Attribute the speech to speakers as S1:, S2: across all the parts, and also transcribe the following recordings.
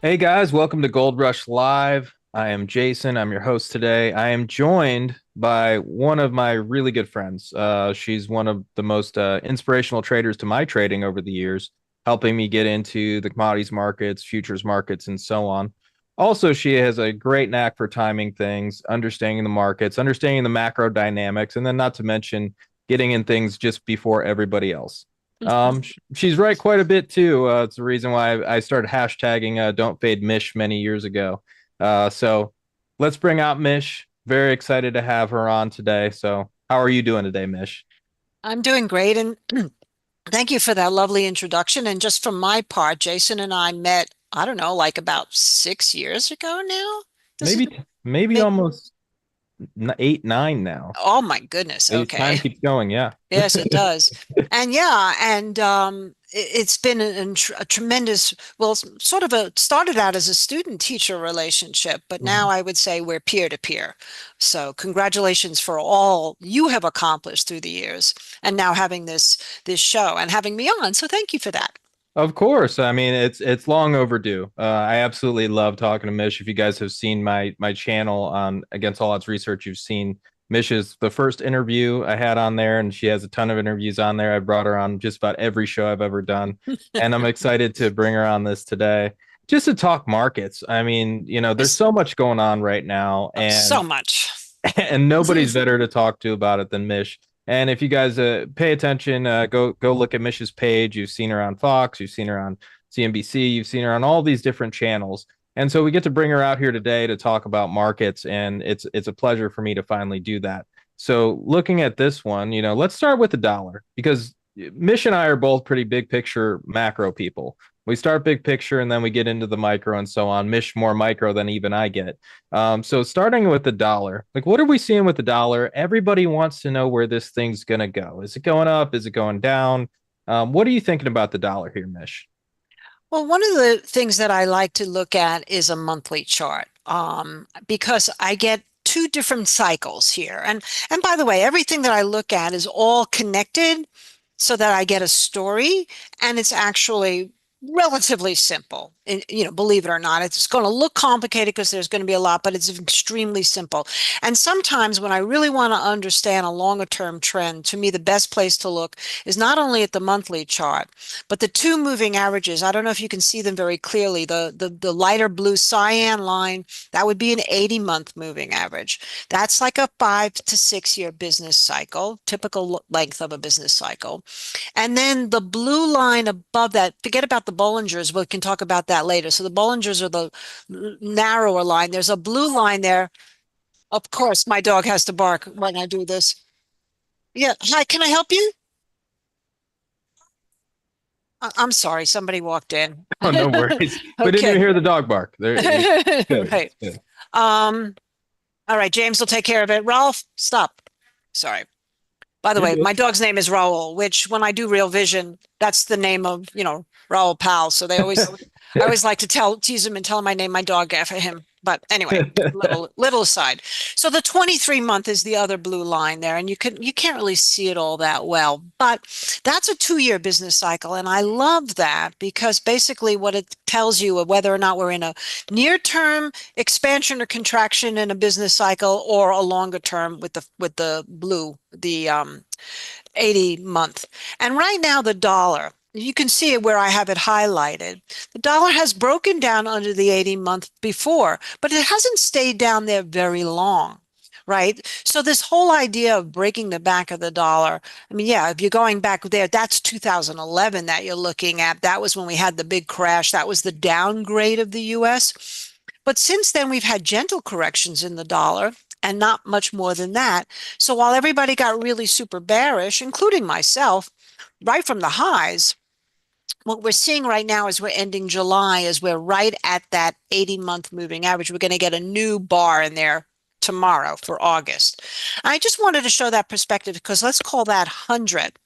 S1: Hey guys, welcome to Gold Rush Live. I am Jason. I'm your host today. I am joined by one of my really good friends. She's one of the most inspirational traders to my trading over the years, helping me get into the commodities markets, futures markets, and so on. Also, she has a great knack for timing things, understanding the markets, understanding the macro dynamics, and then not to mention getting in things just before everybody else. She's right quite a bit too. It's the reason why I started hashtagging "Don't Fade Mish" many years ago. So let's bring out Mish. Very excited to have her on today. So how are you doing today, Mish?
S2: I'm doing great, and thank you for that lovely introduction. And just from my part, Jason and I met, I don't know, like about 6 years ago now. This is
S1: Maybe
S2: maybe,
S1: almost 8, 9 now.
S2: oh my goodness.
S1: Time
S2: Okay.
S1: keeps going. Yeah.
S2: Yes, it does. And yeah, and it's been a tremendous, well, sort of started out as a student-teacher relationship, but now I would say we're peer to peer. So congratulations for all you have accomplished through the years and now having this show and having me on. So thank you for that.
S1: Of course. I mean, it's long overdue. I absolutely love talking to Mish. If you guys have seen my channel on Against All Odds Research, you've seen Mish's the first interview I had on there, and she has a ton of interviews on there. I brought her on just about every show I've ever done, and I'm excited to bring her on this today just to talk markets. I mean, there's
S2: It's
S1: so much going on right now,
S2: so
S1: and
S2: much.
S1: and nobody's better to talk to about it than Mish. And if you guys pay attention, go look at Mish's page. You've seen her on Fox, you've seen her on CNBC, you've seen her on all these different channels. And so we get to bring her out here today to talk about markets, and it's a pleasure for me to finally do that. So looking at this one, let's start with the dollar because Mish and I are both pretty big picture macro people. We start big picture and then we get into the micro and so on. Mish more micro than even I get. So starting with the dollar, like what are we seeing with the dollar? Everybody wants to know where this thing's gonna go. Is it going up? Is it going down? What are you thinking about the dollar here, Mish?
S2: Well, one of the things that I like to look at is a monthly chart, because I get two different cycles here. And by the way, everything that I look at is all connected so that I get a story, and it's actually relatively simple. Believe it or not, it's going to look complicated because there's going to be a lot, but it's extremely simple. And sometimes when I really want to understand a longer term trend, to me, the best place to look is not only at the monthly chart, but the two moving averages. I don't know if you can see them very clearly. The lighter blue cyan line, that would be an 80-month moving average. That's like a 5 to 6 year business cycle, typical length of a business cycle. And then the blue line above that, forget about the Bollingers, we can talk about that later. So the Bollingers are the narrower line. There's a blue line there. Of course, my dog has to bark when I do this. Yeah. Hi, can I help you? I'm sorry, somebody walked in.
S1: Oh, no worries. We didn't even
S2: Okay.
S1: hear the dog bark. There, it's good.
S2: Right.
S1: It's good.
S2: Um, all right, James will take care of it. Ralph, stop. Sorry. By the
S1: You're
S2: way,
S1: good.
S2: my dog's name is Raoul, which when I do Real Vision, that's the name of, Raoul Pal. So I always like to tease him and tell him I named my dog after him. But anyway, little aside. So the 23-month is the other blue line there, and you can't really see it all that well, but that's a 2 year business cycle, and I love that because basically what it tells you of whether or not we're in a near-term expansion or contraction in a business cycle or a longer term with the blue, the 80-month. And right now the dollar, you can see it where I have it highlighted. The dollar has broken down under the 80-month before, but it hasn't stayed down there very long. Right. So this whole idea of breaking the back of the dollar, I mean, yeah, if you're going back there, that's 2011 that you're looking at. That was when we had the big crash. That was the downgrade of the US. But since then, we've had gentle corrections in the dollar and not much more than that. So while everybody got really super bearish, including myself, right from the highs, what we're seeing right now as we're ending July is we're right at that 80-month moving average. We're going to get a new bar in there tomorrow for August. I just wanted to show that perspective because let's call that 100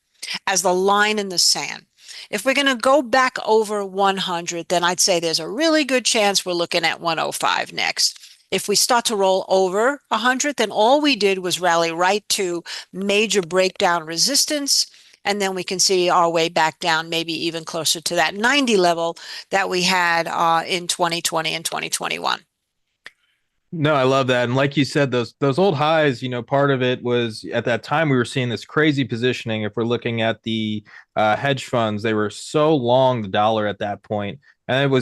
S2: as the line in the sand. If we're going to go back over 100, then I'd say there's a really good chance we're looking at 105 next. If we start to roll over 100, then all we did was rally right to major breakdown resistance And then we can see our way back down, maybe even closer to that 90 level that we had in 2020 and 2021.
S1: No, I love that. And like you said, those old highs, part of it was at that time we were seeing this crazy positioning. If we're looking at the hedge funds, they were so long the dollar at that point, and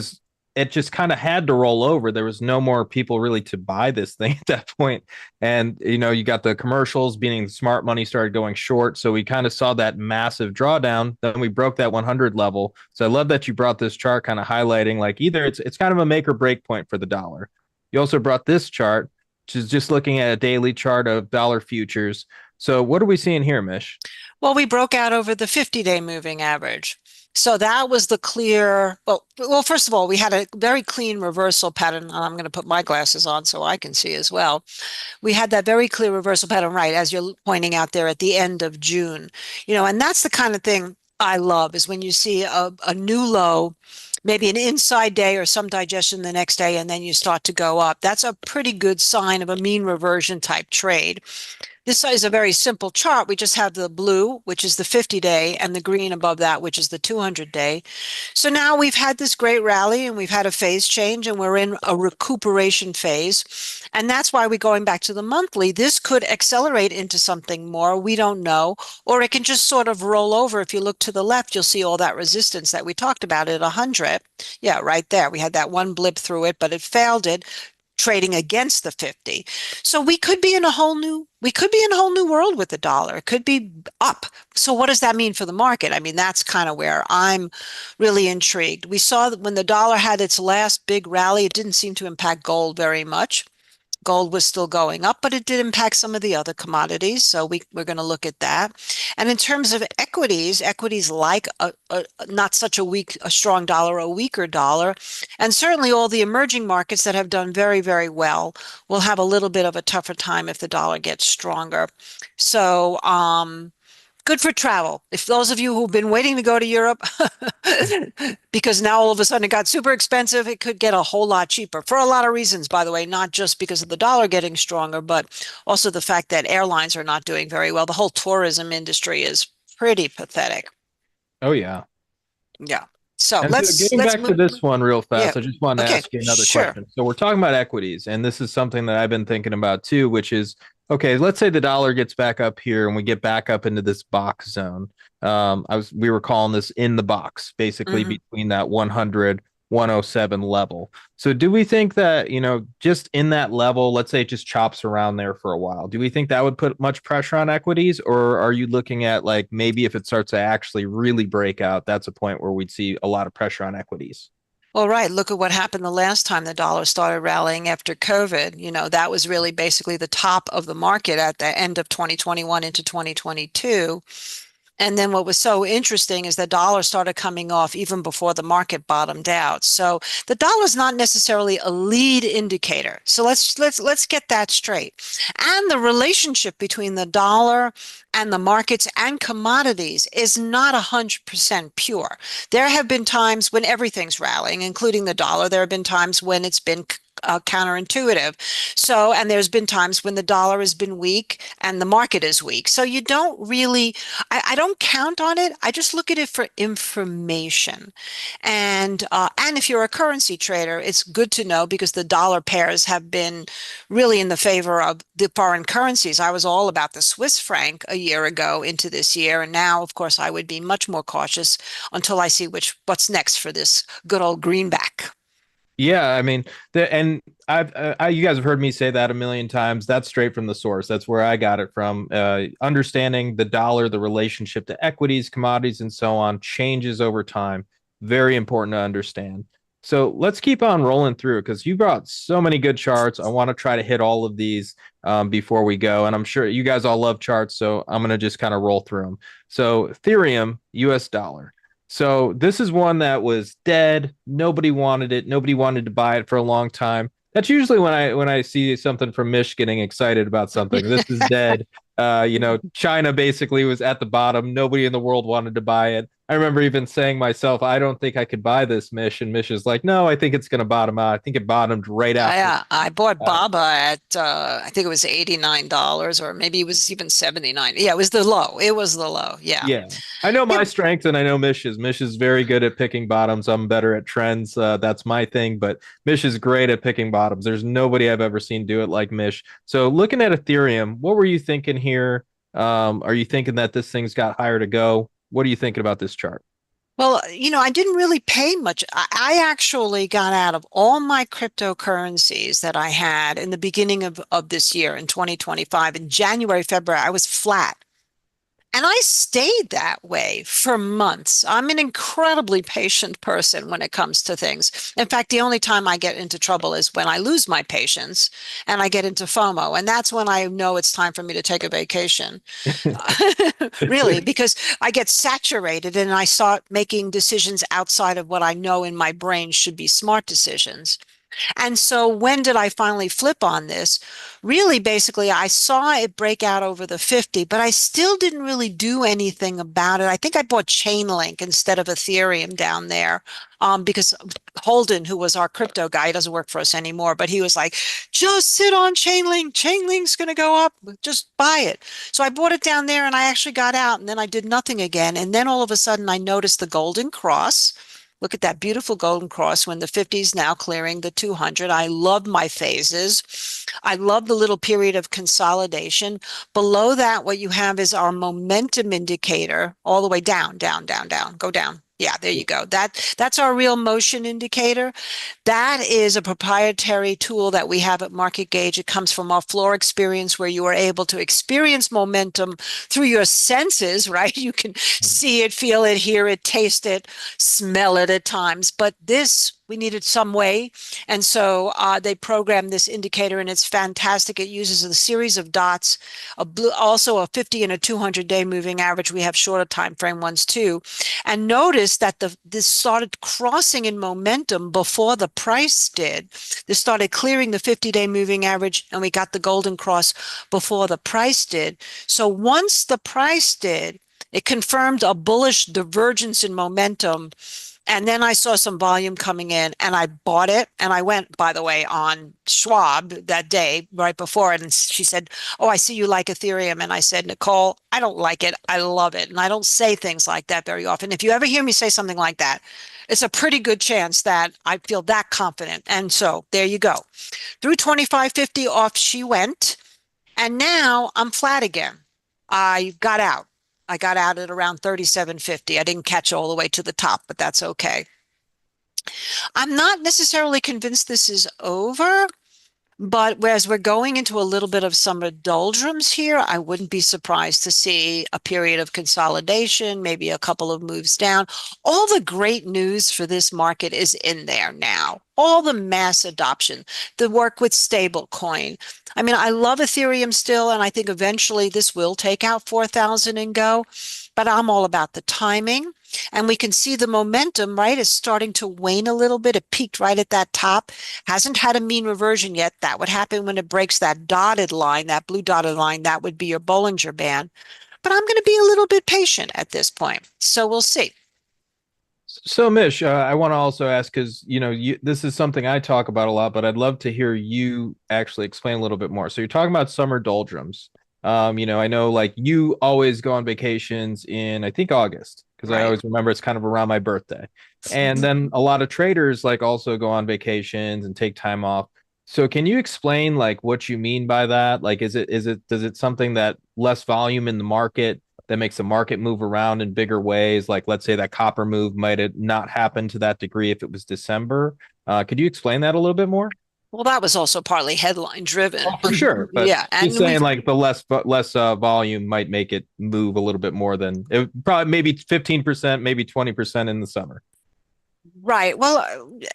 S1: it just kind of had to roll over. There was no more people really to buy this thing at that point. And you got the commercials, meaning smart money started going short. So we kind of saw that massive drawdown. Then we broke that 100 level. So I love that you brought this chart kind of highlighting like either it's kind of a make or break point for the dollar. You also brought this chart, which is just looking at a daily chart of dollar futures. So what are we seeing here, Mish?
S2: Well, we broke out over the 50-day moving average. So that was the clear, well, first of all, we had a very clean reversal pattern. And I'm going to put my glasses on so I can see as well. We had that very clear reversal pattern, right, as you're pointing out there at the end of June. And that's the kind of thing I love is when you see a new low, maybe an inside day or some digestion the next day, and then you start to go up. That's a pretty good sign of a mean reversion type trade. This is a very simple chart. We just have the blue, which is the 50-day, and the green above that, which is the 200-day. So now we've had this great rally and we've had a phase change and we're in a recuperation phase. And that's why we're going back to the monthly. This could accelerate into something more. We don't know. Or it can just sort of roll over. If you look to the left, you'll see all that resistance that we talked about at 100. Yeah, right there. We had that one blip through it, but it failed it, trading against the 50. So we could be in a whole new world with the dollar. It could be up. So what does that mean for the market? I mean, that's kind of where I'm really intrigued. We saw that when the dollar had its last big rally, it didn't seem to impact gold very much. Gold was still going up, but it did impact some of the other commodities. So we're going to look at that. And in terms of equities like not such a strong dollar, a weaker dollar, and certainly all the emerging markets that have done very, very well will have a little bit of a tougher time if the dollar gets stronger. So, good for travel. If those of you who've been waiting to go to Europe, because now all of a sudden it got super expensive, it could get a whole lot cheaper for a lot of reasons, by the way, not just because of the dollar getting stronger, but also the fact that airlines are not doing very well. The whole tourism industry is pretty pathetic.
S1: Oh, yeah.
S2: Yeah. So
S1: And so getting back to this one real fast,
S2: Yeah.
S1: I just wanted to
S2: Okay.
S1: ask you another
S2: Sure.
S1: question. So we're talking about equities, and this is something that I've been thinking about too, which is, okay, let's say the dollar gets back up here and we get back up into this box zone. We were calling this in the box, basically
S2: Mhm.
S1: between that 100, 107 level. So do we think that, just in that level, let's say it just chops around there for a while, do we think that would put much pressure on equities? Or are you looking at like maybe if it starts to actually really break out, that's a point where we'd see a lot of pressure on equities?
S2: Well, right. Look at what happened the last time the dollar started rallying after COVID. That was really basically the top of the market at the end of 2021 into 2022. And then what was so interesting is the dollar started coming off even before the market bottomed out. So the dollar is not necessarily a lead indicator. So let's get that straight. And the relationship between the dollar and the markets and commodities is not 100% pure. There have been times when everything's rallying, including the dollar. There have been times when it's been counterintuitive. So, and there's been times when the dollar has been weak and the market is weak. So you don't really, I don't count on it. I just look at it for information. And if you're a currency trader, it's good to know because the dollar pairs have been really in the favor of the foreign currencies. I was all about the Swiss franc a year ago into this year. And now, of course, I would be much more cautious until I see what's next for this good old greenback.
S1: Yeah, I mean, you guys have heard me say that a million times. That's straight from the source. That's where I got it from. Understanding the dollar, the relationship to equities, commodities, and so on changes over time. Very important to understand. So let's keep on rolling through because you brought so many good charts. I want to try to hit all of these before we go, and I'm sure you guys all love charts, so I'm going to just kind of roll through them. So Ethereum, US dollar. So this is one that was dead. Nobody wanted it. Nobody wanted to buy it for a long time. That's usually when I see something from Mish getting excited about something. This is dead. China basically was at the bottom. Nobody in the world wanted to buy it. I remember even saying myself, I don't think I could buy this, Mish. And Mish is like, no, I think it's going to bottom out. I think it bottomed right after.
S2: I bought
S1: Uh,
S2: Baba at I think it was $89 or maybe it was even 79. Yeah, it was the low. It was the low. Yeah.
S1: yeah, I know
S2: Yeah.
S1: my strength and I know Mish's. Mish is very good at picking bottoms. I'm better at trends. That's my thing. But Mish is great at picking bottoms. There's nobody I've ever seen do it like Mish. So looking at Ethereum, what were you thinking here? Are you thinking that this thing's got higher to go? What are you thinking about this chart?
S2: Well, I didn't really pay much. I actually got out of all my cryptocurrencies that I had in the beginning of this year in 2025. In January, February, I was flat. And I stayed that way for months. I'm an incredibly patient person when it comes to things. In fact, the only time I get into trouble is when I lose my patience and I get into FOMO. And that's when I know it's time for me to take a vacation. Really, because I get saturated and I start making decisions outside of what I know in my brain should be smart decisions. And so when did I finally flip on this? Really, basically, I saw it break out over the 50, but I still didn't really do anything about it. I think I bought Chainlink instead of Ethereum down there because Holden, who was our crypto guy, he doesn't work for us anymore, but he was like, just sit on Chainlink. Chainlink's going to go up. Just buy it. So I bought it down there and I actually got out and then I did nothing again. And then all of a sudden I noticed the golden cross. Look at that beautiful golden cross when the 50 is now clearing the 200. I love my phases. I love the little period of consolidation. Below that, what you have is our momentum indicator all the way down, down, down, down. Go down. Yeah, there you go. That's our real motion indicator. That is a proprietary tool that we have at Market Gauge. It comes from our floor experience where you are able to experience momentum through your senses, right? You can see it, feel it, hear it, taste it, smell it at times. But this, we needed some way. And so they programmed this indicator and it's fantastic. It uses a series of dots, also a 50 and a 200-day moving average. We have shorter time frame ones too. And notice that this started crossing in momentum before the price did. This started clearing the 50-day moving average and we got the golden cross before the price did. So once the price did, it confirmed a bullish divergence in momentum. And then I saw some volume coming in and I bought it. And I went, by the way, on Schwab that day right before it. And she said, oh, I see you like Ethereum. And I said, Nicole, I don't like it. I love it. And I don't say things like that very often. If you ever hear me say something like that, it's a pretty good chance that I feel that confident. And so there you go. Through 25.50 off she went. And now I'm flat again. I got out. I got out at around 37.50. I didn't catch all the way to the top, but that's okay. I'm not necessarily convinced this is over, but as we're going into a little bit of summer doldrums here, I wouldn't be surprised to see a period of consolidation, maybe a couple of moves down. All the great news for this market is in there now. All the mass adoption, the work with stablecoin. I mean, I love Ethereum still, and I think eventually this will take out 4,000 and go, but I'm all about the timing. And we can see the momentum, right, is starting to wane a little bit. It peaked right at that top, hasn't had a mean reversion yet. That would happen when it breaks that dotted line, that blue dotted line. That would be your Bollinger Band. But I'm going to be a little bit patient at this point. So we'll see.
S1: So, Mish, I want to also ask because this is something I talk about a lot, but I'd love to hear you actually explain a little bit more. So, you're talking about summer doldrums. I know like you always go on vacations in I think August because I
S2: Right.
S1: always remember it's kind of around my birthday, and then a lot of traders like also go on vacations and take time off. So, can you explain like what you mean by that? Like, does it something that less volume in the market that makes the market move around in bigger ways? Like, let's say that copper move might have not happened to that degree if it was December. Could you explain that a little bit more?
S2: Well, that was also partly headline driven.
S1: Oh, for sure. But
S2: Yeah.
S1: just
S2: And
S1: saying
S2: we've
S1: like the less volume might make it move a little bit more than it probably maybe 15%, maybe 20% in the summer.
S2: Right. Well,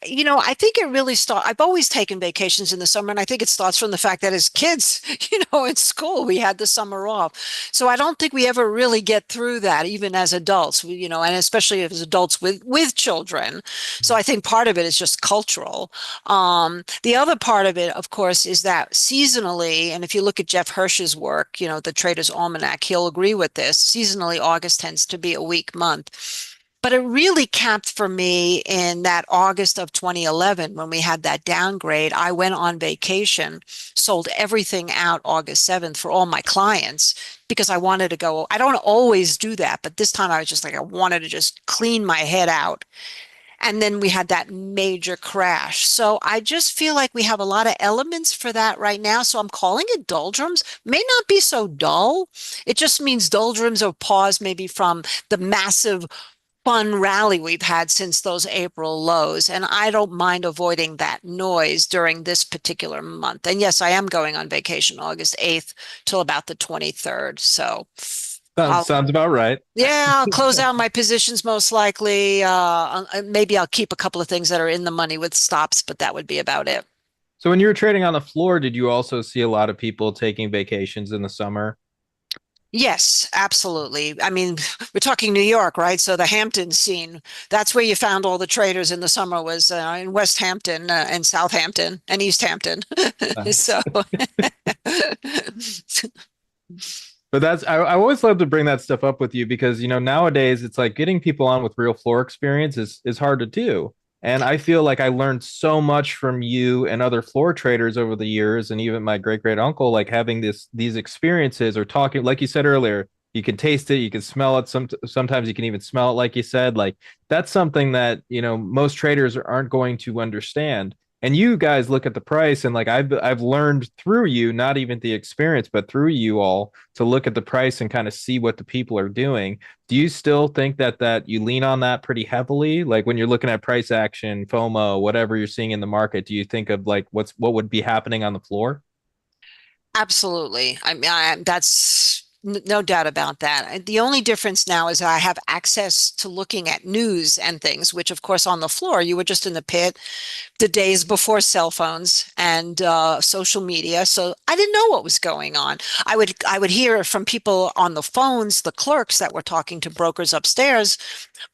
S2: I think it really I've always taken vacations in the summer, and I think it starts from the fact that as kids, in school, we had the summer off. So I don't think we ever really get through that, even as adults, and especially as adults with children. So I think part of it is just cultural. The other part of it, of course, is that seasonally, and if you look at Jeff Hirsch's work, the Trader's Almanac, he'll agree with this. Seasonally, August tends to be a weak month. But it really capped for me in that August of 2011 when we had that downgrade. I went on vacation, sold everything out August 7th for all my clients because I wanted to go. I don't always do that, but this time I was just like, I wanted to just clean my head out. And then we had that major crash. So I just feel like we have a lot of elements for that right now. So I'm calling it doldrums. May not be so dull. It just means doldrums or pause maybe from the massive fun rally we've had since those April lows. And I don't mind avoiding that noise during this particular month. And yes, I am going on vacation August 8th till about the 23rd. So
S1: Sounds
S2: I'll,
S1: sounds about right.
S2: yeah, I'll close out my positions most likely. Maybe I'll keep a couple of things that are in the money with stops, but that would be about it.
S1: So when you were trading on the floor, did you also see a lot of people taking vacations in the summer?
S2: Yes, absolutely. I mean, we're talking New York, right? So the Hampton scene, that's where you found all the traders in the summer was in West Hampton and Southampton and East Hampton.
S1: Nice.
S2: So
S1: But I always love to bring that stuff up with you because nowadays it's like getting people on with real floor experience is hard to do. And I feel like I learned so much from you and other floor traders over the years, and even my great great uncle, like having these experiences or talking, like you said earlier, you can taste it, you can smell it. Sometimes you can even smell it, like you said. Like that's something that most traders aren't going to understand. And you guys look at the price, and like I've learned through you, not even the experience, but through you all to look at the price and kind of see what the people are doing. Do you still think that you lean on that pretty heavily? Like when you're looking at price action, FOMO, whatever you're seeing in the market, do you think of like what would be happening on the floor?
S2: absolutely. I mean, that's no doubt about that. The only difference now is I have access to looking at news and things, which of course on the floor, you were just in the pit the days before cell phones and social media. So I didn't know what was going on. I would hear from people on the phones, the clerks that were talking to brokers upstairs,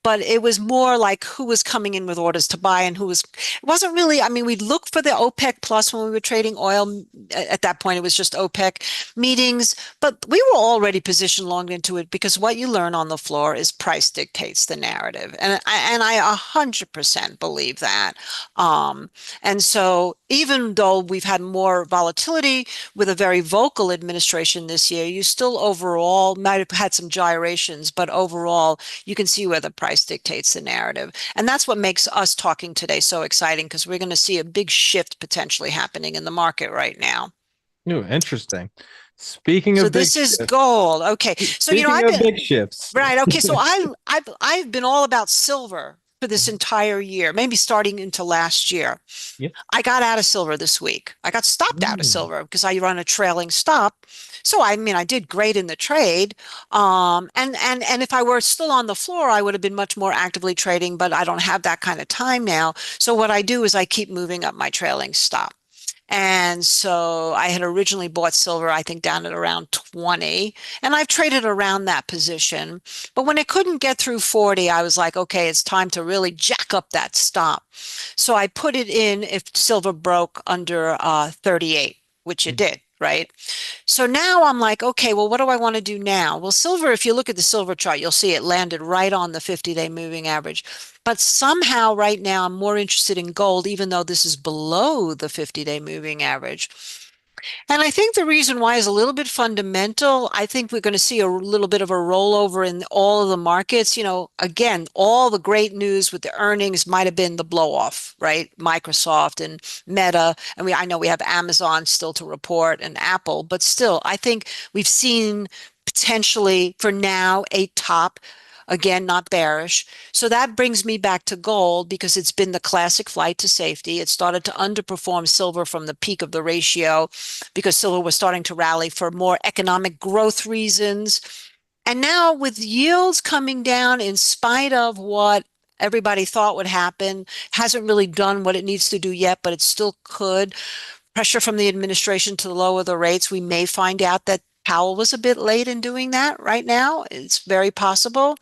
S2: but it was more like who was coming in with orders to buy and it wasn't really, I mean, we'd look for the OPEC plus when we were trading oil. At that point, it was just OPEC meetings, but we were already positioned long into it because what you learn on the floor is price dictates the narrative. And I 100% believe that. And so even though we've had more volatility with a very vocal administration this year, you still overall might have had some gyrations, but overall you can see where the price dictates the narrative. And that's what makes us talking today so exciting because we're going to see a big shift potentially happening in the market right now.
S1: Ooh, interesting. Speaking
S2: So
S1: of big
S2: this is
S1: shifts,
S2: gold. Okay. So
S1: speaking
S2: I've
S1: of
S2: been
S1: big shifts,
S2: right. Okay. So I've been all about silver for this entire year, maybe starting into last year.
S1: yeah.
S2: I got out of silver this week. I got stopped out of
S1: Mm.
S2: silver because I run a trailing stop. So I mean, I did great in the trade. And if I were still on the floor, I would have been much more actively trading, but I don't have that kind of time now. So what I do is I keep moving up my trailing stop. And so I had originally bought silver, I think down at around 20, and I've traded around that position. But when it couldn't get through 40, I was like, okay, it's time to really jack up that stop. So I put it in if silver broke under 38, which it did, right? So now I'm like, okay, well, what do I want to do now? Well, silver, if you look at the silver chart, you'll see it landed right on the 50-day moving average. But somehow right now I'm more interested in gold, even though this is below the 50-day moving average. And I think the reason why is a little bit fundamental. I think we're going to see a little bit of a rollover in all of the markets. Again, all the great news with the earnings might have been the blow off, right? Microsoft and Meta. And I know we have Amazon still to report and Apple, but still, I think we've seen potentially for now a top. Again, not bearish. So that brings me back to gold because it's been the classic flight to safety. It started to underperform silver from the peak of the ratio because silver was starting to rally for more economic growth reasons. And now with yields coming down in spite of what everybody thought would happen. Hasn't really done what it needs to do yet, but it still could. Pressure from the administration to lower the rates. We may find out that Powell was a bit late in doing that right now. It's very possible.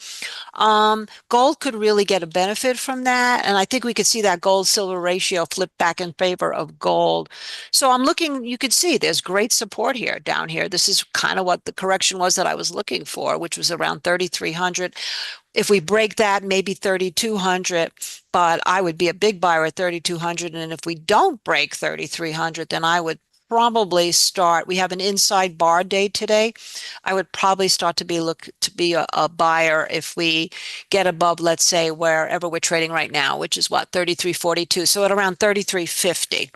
S2: Gold could really get a benefit from that. And I think we could see that gold silver ratio flip back in favor of gold. So I'm looking, you could see there's great support here down here. This is kind of what the correction was that I was looking for, which was around 3,300. If we break that, maybe 3,200, but I would be a big buyer at 3,200. And if we don't break 3,300, then I would probably start. We have an inside bar day today. I would probably start to be a buyer if we get above, let's say, wherever we're trading right now, which is what, 33.42. So at around 33.50.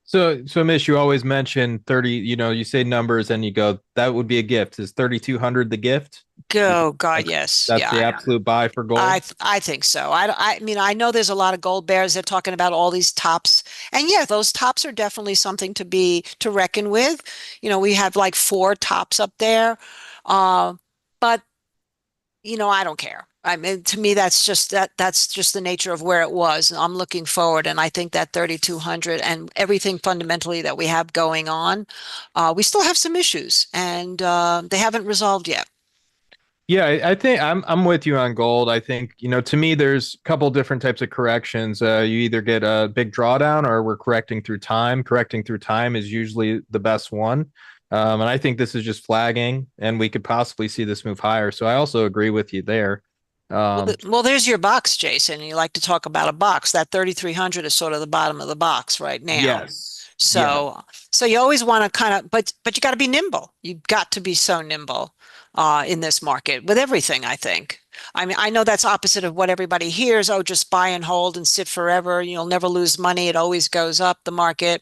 S1: So Mish, you always mention 30, you say numbers and you go, that would be a gift. Is 3,200 the gift?
S2: Oh God, yes.
S1: That's
S2: Yeah,
S1: the absolute buy for gold.
S2: I think so. I mean, I know there's a lot of gold bears. They're talking about all these tops, and yeah, those tops are definitely something to reckon with. We have like four tops up there, but I don't care. I mean, to me, that's just the nature of where it was. I'm looking forward, and I think that 3,200 and everything fundamentally that we have going on, we still have some issues, and they haven't resolved yet.
S1: Yeah, I think I'm with you on gold. I think, to me, there's a couple different types of corrections. You either get a big drawdown or we're correcting through time. Correcting through time is usually the best one. And I think this is just flagging and we could possibly see this move higher. So I also agree with you there.
S2: Well, there's your box, Jason. You like to talk about a box. That 3,300 is sort of the bottom of the box right now.
S1: Yes. Yeah.
S2: So you always want to kind of, but you got to be nimble. You've got to be so nimble in this market with everything, I think. I mean, I know that's opposite of what everybody hears. Oh, just buy and hold and sit forever. You'll never lose money. It always goes up, the market.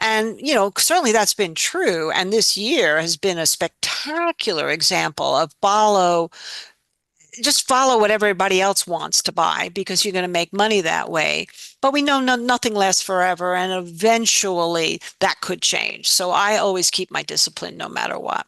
S2: And, certainly that's been true. And this year has been a spectacular example of just follow what everybody else wants to buy because you're going to make money that way. But we know nothing lasts forever, and eventually that could change. So I always keep my discipline no matter what.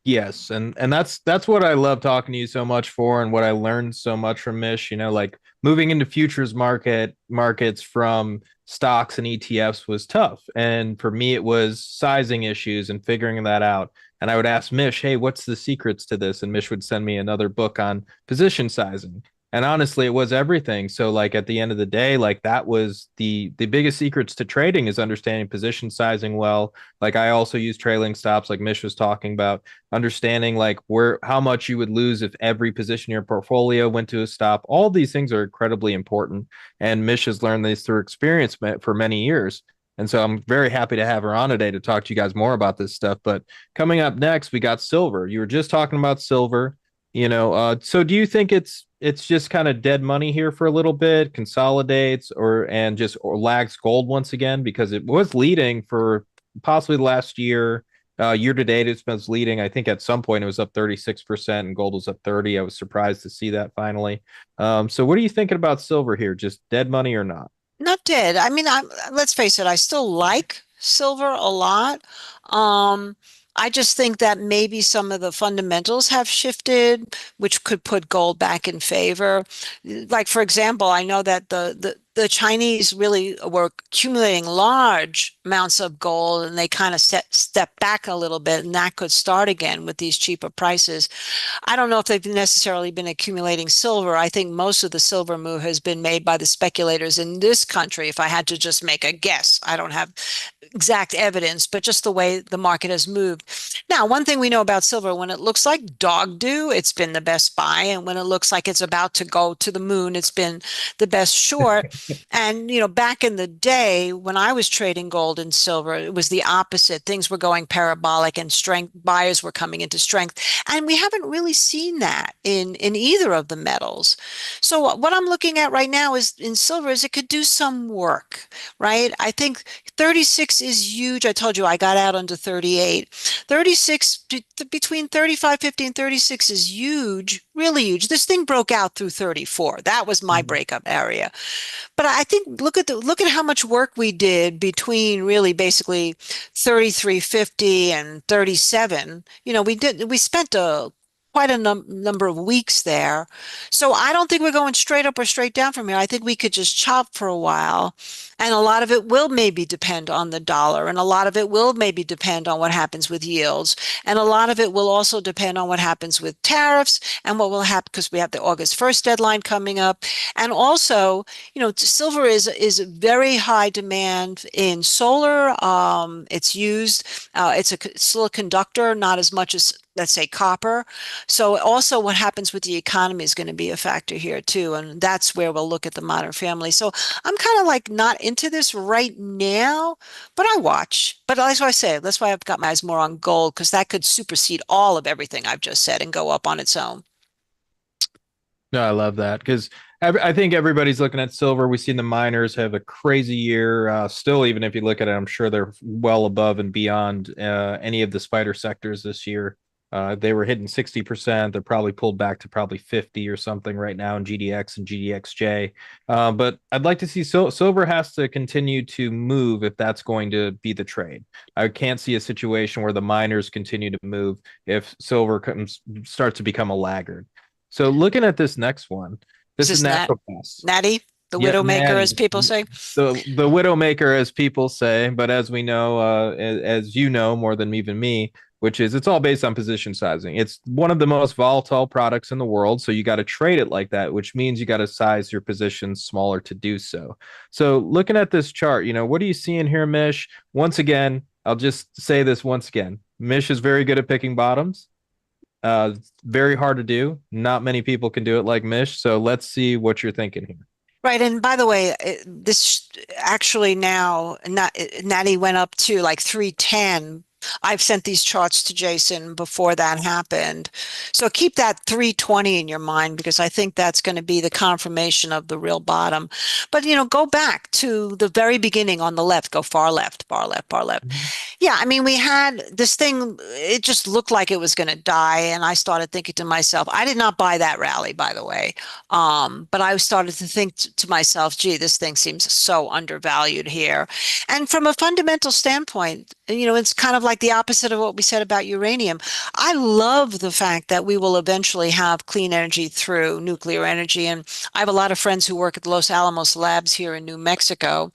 S1: Yes, and that's what I love talking to you so much for, and what I learned so much from Mish. Like moving into futures markets from stocks and ETFs was tough, and for me it was sizing issues and figuring that out. And I would ask Mish, "Hey, what's the secrets to this?" And Mish would send me another book on position sizing. And honestly, it was everything. So like at the end of the day, like that was the biggest secrets to trading is understanding position sizing well. Like I also use trailing stops, like Mish was talking about, understanding like how much you would lose if every position in your portfolio went to a stop. All these things are incredibly important. And Mish has learned this through experience for many years. And so I'm very happy to have her on today to talk to you guys more about this stuff. But coming up next, we got silver. You were just talking about silver. So do you think it's just kind of dead money here for a little bit, consolidates or lags gold once again, because it was leading for possibly the last year. Year to date, it's been leading. I think at some point it was up 36% and gold was up 30. I was surprised to see that finally. So what are you thinking about silver here? Just dead money or not?
S2: Not dead. I mean, let's face it, I still like silver a lot. I just think that maybe some of the fundamentals have shifted, which could put gold back in favor. Like, for example, I know that the Chinese really were accumulating large amounts of gold and they kind of step back a little bit, and that could start again with these cheaper prices. I don't know if they've necessarily been accumulating silver. I think most of the silver move has been made by the speculators in this country. If I had to just make a guess, I don't have exact evidence, but just the way the market has moved. Now, one thing we know about silver, when it looks like dog do, it's been the best buy. And when it looks like it's about to go to the moon, it's been the best short. And, back in the day when I was trading gold and silver, it was the opposite. Things were going parabolic and buyers were coming into strength. And we haven't really seen that in either of the metals. So what I'm looking at right now is in silver is it could do some work, right? I think 36 is huge. I told you I got out under 38. 36 between 35.50 and 36 is huge, really huge. This thing broke out through 34. That was my breakup area. But I think look at how much work we did between really basically 33.50 and 37. We spent quite a number of weeks there. So I don't think we're going straight up or straight down from here. I think we could just chop for a while. And a lot of it will maybe depend on the dollar. And a lot of it will maybe depend on what happens with yields. And a lot of it will also depend on what happens with tariffs and what will happen because we have the August 1st deadline coming up. And also, silver is very high demand in solar. It's used, still a conductor, not as much as, let's say, copper. So also what happens with the economy is going to be a factor here too. And that's where we'll look at the modern family. So I'm kind of like not into this right now, but I watch. But that's why I say, that's why I've got my eyes more on gold, because that could supersede all of everything I've just said and go up on its own.
S1: No, I love that because I think everybody's looking at silver. We've seen the miners have a crazy year. Still, even if you look at it, I'm sure they're well above and beyond any of the spider sectors this year. They were hitting 60%. They're probably pulled back to probably 50 or something right now in GDX and GDXJ. But I'd like to see silver has to continue to move if that's going to be the trade. I can't see a situation where the miners continue to move if silver starts to become a laggard. So looking at this next one,
S2: Is
S1: this is
S2: this
S1: natural gas.
S2: Natty, the
S1: Yep,
S2: Widowmaker, as
S1: natty.
S2: people say?
S1: The Widowmaker, as people say, but as we know, as you know more than even me, which is it's all based on position sizing. It's one of the most volatile products in the world, so you got to trade it like that, which means you got to size your positions smaller to do so. So looking at this chart, what are you seeing here, Mish? Once again, I'll just say this once again. Mish is very good at picking bottoms. Very hard to do. Not many people can do it like Mish. So let's see what you're thinking here.
S2: Right. And by the way, this actually now, Natty went up to like 310. I've sent these charts to Jason before that happened. So keep that 320 in your mind, because I think that's going to be the confirmation of the real bottom. But, go back to the very beginning on the left, go far left, far left, far left.
S1: Mhm.
S2: Yeah, I mean, we had this thing, it just looked like it was going to die. And I started thinking to myself, I did not buy that rally, by the way. But I started to think to myself, gee, this thing seems so undervalued here. And from a fundamental standpoint, it's kind of like the opposite of what we said about uranium. I love the fact that we will eventually have clean energy through nuclear energy. And I have a lot of friends who work at the Los Alamos labs here in New Mexico.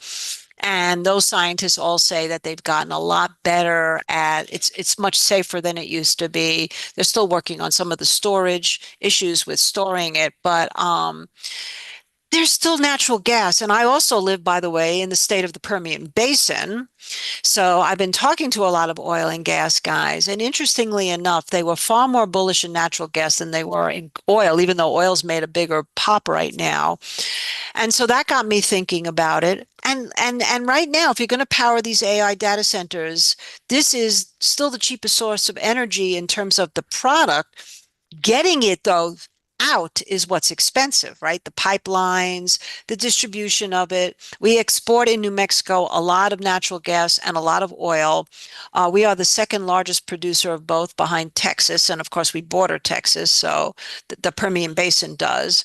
S2: And those scientists all say that they've gotten a lot better at it's much safer than it used to be. They're still working on some of the storage issues with storing it, but there's still natural gas. And I also live, by the way, in the state of the Permian Basin. So I've been talking to a lot of oil and gas guys. And interestingly enough, they were far more bullish in natural gas than they were in oil, even though oil's made a bigger pop right now. And so that got me thinking about it. And right now, if you're going to power these AI data centers, this is still the cheapest source of energy in terms of the product. Getting it, though, out is what's expensive, right? The pipelines, the distribution of it. We export in New Mexico a lot of natural gas and a lot of oil. We are the second largest producer of both, behind Texas. And of course, we border Texas, so the Permian Basin does.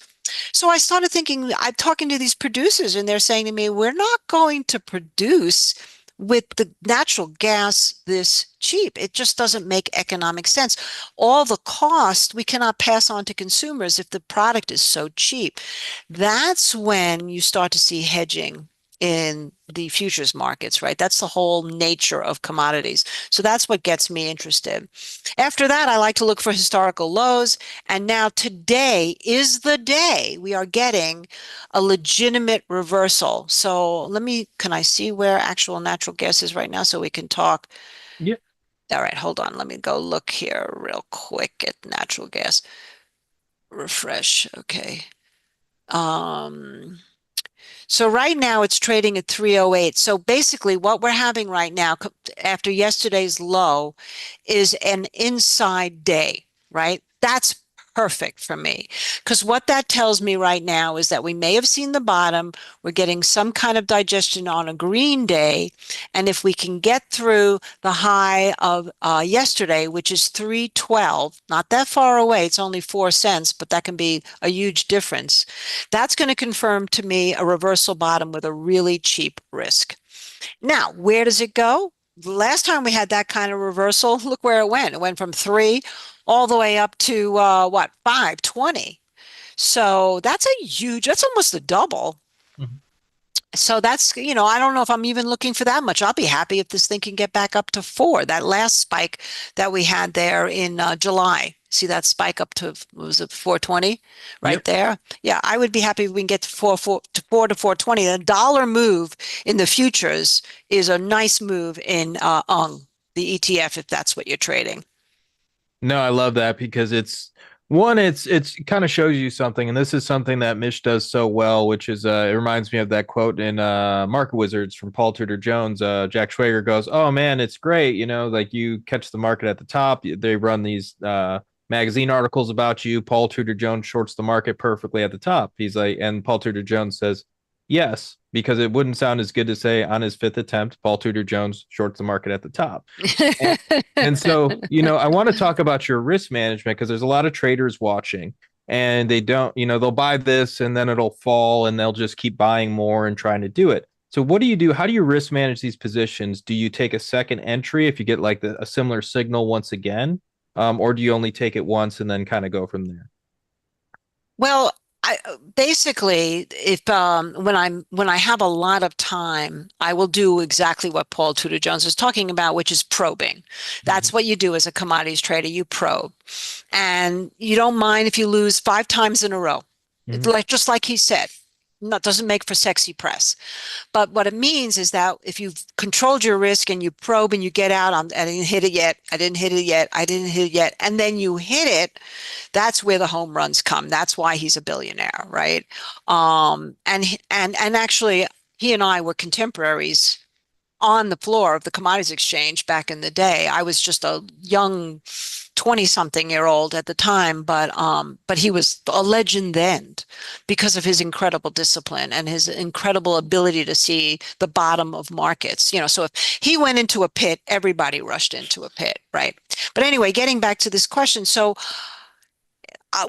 S2: So I started thinking, I'm talking to these producers and they're saying to me, we're not going to produce with the natural gas this cheap. It just doesn't make economic sense. All the cost we cannot pass on to consumers if the product is so cheap. That's when you start to see hedging in the futures markets, right? That's the whole nature of commodities. So that's what gets me interested. After that, I like to look for historical lows. And now today is the day we are getting a legitimate reversal. So can I see where actual natural gas is right now so we can talk?
S1: Yeah.
S2: All right, hold on. Let me go look here real quick at natural gas. Refresh. Okay. So right now it's trading at 308. So basically what we're having right now after yesterday's low is an inside day, right? That's perfect for me, because what that tells me right now is that we may have seen the bottom. We're getting some kind of digestion on a green day. And if we can get through the high of yesterday, which is 312, not that far away, it's only 4 cents, but that can be a huge difference. That's going to confirm to me a reversal bottom with a really cheap risk. Now, where does it go? The last time we had that kind of reversal, look where it went. It went from 3 all the way up to what, 520. So that's a huge, that's almost a double.
S1: Mhm.
S2: So that's, I don't know if I'm even looking for that much. I'll be happy if this thing can get back up to four. That last spike that we had there in July. See that spike up to, what was it, 420 right
S1: Yep.
S2: there? Yeah, I would be happy if we can get to four to 420. A dollar move in the futures is a nice move in the ETF, if that's what you're trading.
S1: No, I love that because it's kind of shows you something, and this is something that Mish does so well, which is it reminds me of that quote in Market Wizards from Paul Tudor Jones. Jack Schwager goes, "Oh man, it's great, like you catch the market at the top. They run these magazine articles about you. Paul Tudor Jones shorts the market perfectly at the top." He's like, and Paul Tudor Jones says, "Yes, because it wouldn't sound as good to say on his fifth attempt, Paul Tudor Jones shorts the market at the top." And so, I want to talk about your risk management because there's a lot of traders watching and they don't, they'll buy this and then it'll fall and they'll just keep buying more and trying to do it. So, what do you do? How do you risk manage these positions? Do you take a second entry if you get like a similar signal once again? Or do you only take it once and then kind of go from there?
S2: Well, I basically, if when I have a lot of time, I will do exactly what Paul Tudor Jones is talking about, which is probing. That's
S1: Mhm.
S2: what you do as a commodities trader. You probe, and you don't mind if you lose 5 times in a row. It's
S1: Mhm.
S2: like just like he said, that doesn't make for sexy press. But what it means is that if you've controlled your risk and you probe and you get out, I didn't hit it yet, I didn't hit it yet, I didn't hit it yet, and then you hit it, that's where the home runs come. That's why he's a billionaire, right? And actually, he and I were contemporaries on the floor of the commodities exchange back in the day. I was just a young 20 something year old at the time, but he was a legend then because of his incredible discipline and his incredible ability to see the bottom of markets. So if he went into a pit, everybody rushed into a pit, right? But anyway, getting back to this question. So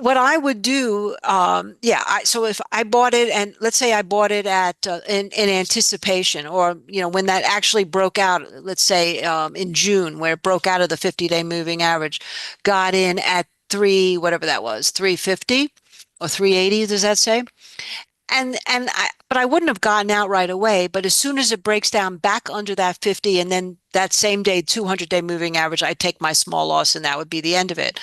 S2: what I would do, so if I bought it, and let's say I bought it at in anticipation, or when that actually broke out, let's say in June, where it broke out of the 50-day moving average, got in at three, whatever that was, 350 or 380, does that say? But I wouldn't have gotten out right away. But as soon as it breaks down back under that 50, and then that same day 200-day moving average, I take my small loss, and that would be the end of it.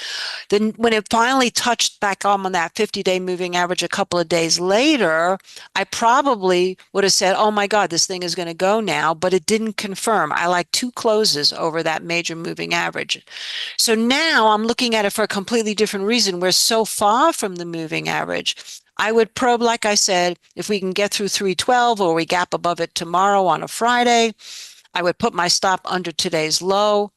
S2: Then when it finally touched back on that 50-day moving average a couple of days later, I probably would have said, "Oh my God, this thing is going to go now," but it didn't confirm. I like two closes over that major moving average. So now I'm looking at it for a completely different reason. We're so far from the moving average. I would probe, like I said, if we can get through 312 or we gap above it tomorrow on a Friday, I would put my stop under today's low.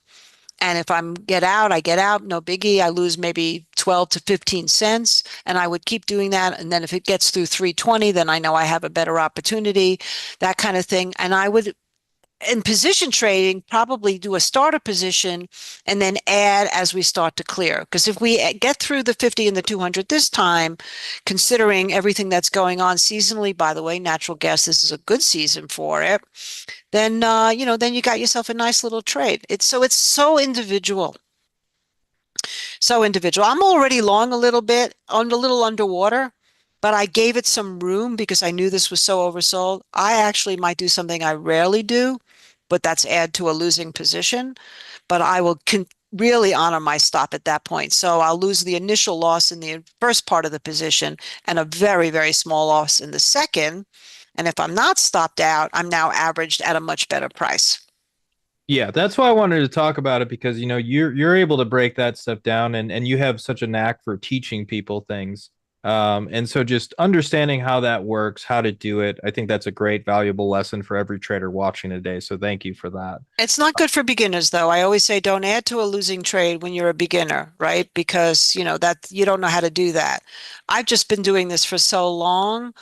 S2: And if I'm get out, I get out, no biggie. I lose maybe 12 to 15 cents, and I would keep doing that. And then if it gets through 320, then I know I have a better opportunity, that kind of thing. And I would, in position trading, probably do a starter position and then add as we start to clear. Because if we get through the 50 and the 200 this time, considering everything that's going on seasonally, by the way, natural gas, this is a good season for it, then then you got yourself a nice little trade. It's so individual. So individual. I'm already long a little bit, on a little underwater, but I gave it some room because I knew this was so oversold. I actually might do something I rarely do, but that's add to a losing position. But I will really honor my stop at that point. So I'll lose the initial loss in the first part of the position and a very, very small loss in the second. And if I'm not stopped out, I'm now averaged at a much better price.
S1: Yeah, that's why I wanted to talk about it because you're able to break that stuff down and you have such a knack for teaching people things. And so just understanding how that works, how to do it, I think that's a great valuable lesson for every trader watching today. So thank you for that.
S2: It's not good for beginners, though. I always say don't add to a losing trade when you're a beginner, right? Because, that you don't know how to do that. I've just been doing this for so long.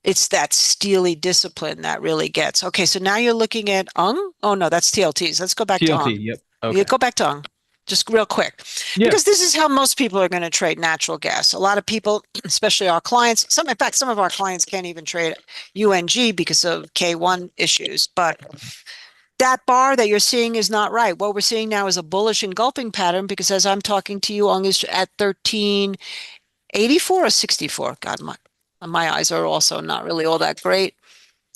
S2: It's that steely discipline that really gets. Okay, so now you're looking at UNG. Oh no, that's TLTs. Let's go back to
S1: TLT,
S2: UNG.
S1: yep.
S2: Yeah,
S1: Okay.
S2: go back to UNG. Just real quick.
S1: Yeah.
S2: Because this is how most people are going to trade natural gas. A lot of people, especially our clients, in fact, some of our clients can't even trade UNG because of K1 issues, but that bar that you're seeing is not right. What we're seeing now is a bullish engulfing pattern because as I'm talking to you, on is at 1384 or 64. God, my eyes are also not really all that great.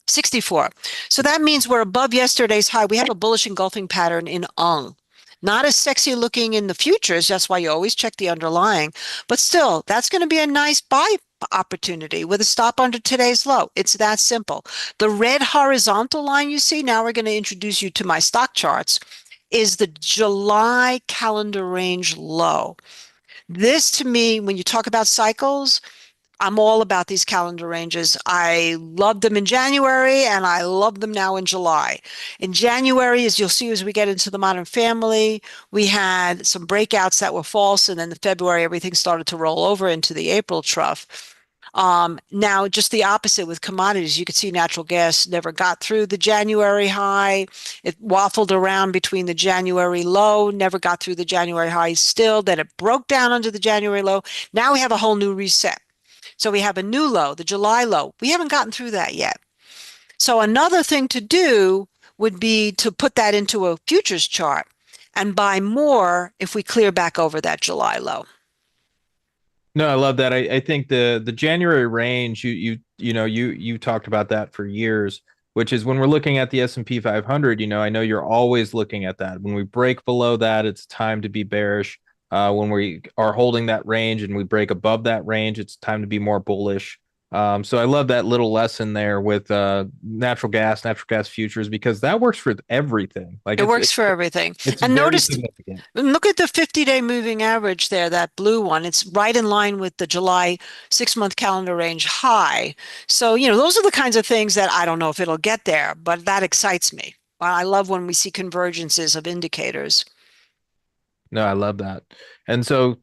S2: 64. So that means we're above yesterday's high. We have a bullish engulfing pattern in UNG. Not as sexy looking in the futures. That's why you always check the underlying. But still, that's going to be a nice buy opportunity with a stop under today's low. It's that simple. The red horizontal line you see, now we're going to introduce you to my stock charts, is the July calendar range low. This to me, when you talk about cycles, I'm all about these calendar ranges. I loved them in January and I love them now in July. In January, as you'll see as we get into the Modern Family, we had some breakouts that were false, and then in February, everything started to roll over into the April trough. Now, just the opposite with commodities. You could see natural gas never got through the January high. It waffled around between the January low, never got through the January high still. Then it broke down under the January low. Now we have a whole new reset. So we have a new low, the July low. We haven't gotten through that yet. So another thing to do would be to put that into a futures chart and buy more if we clear back over that July low.
S1: No, I love that. I think the January range, you talked about that for years, which is when we're looking at the S&P 500, I know you're always looking at that. When we break below that, it's time to be bearish. When we are holding that range and we break above that range, it's time to be more bullish. So I love that little lesson there with natural gas futures, because that works for everything. Like
S2: It works for everything.
S1: it's
S2: And
S1: very
S2: notice,
S1: significant.
S2: look at the 50-day moving average there, that blue one. It's right in line with the July 6-month calendar range high. So, those are the kinds of things that I don't know if it'll get there, but that excites me. I love when we see convergences of indicators.
S1: No, I love that. And so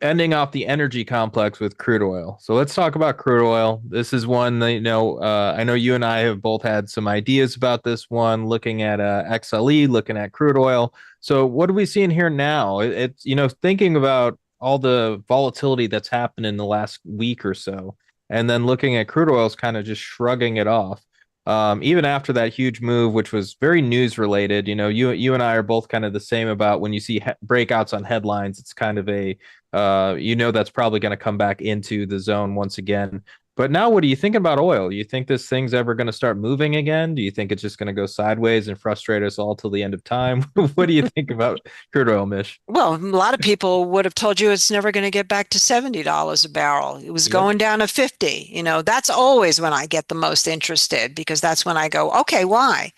S1: ending off the energy complex with crude oil. So let's talk about crude oil. This is one that, I know you and I have both had some ideas about this one, looking at XLE, looking at crude oil. So what are we seeing here now? It's, thinking about all the volatility that's happened in the last week or so, and then looking at crude oil is kind of just shrugging it off. Even after that huge move, which was very news related, you and I are both kind of the same about when you see breakouts on headlines, it's kind of a that's probably going to come back into the zone once again. But now, what do you think about oil? Do you think this thing's ever going to start moving again? Do you think it's just going to go sideways and frustrate us all till the end of time? What do you think about crude oil, Mish?
S2: Well, a lot of people would have told you it's never going to get back to $70 a barrel. It was
S1: Yep.
S2: going down to 50. That's always when I get the most interested because that's when I go, okay, why?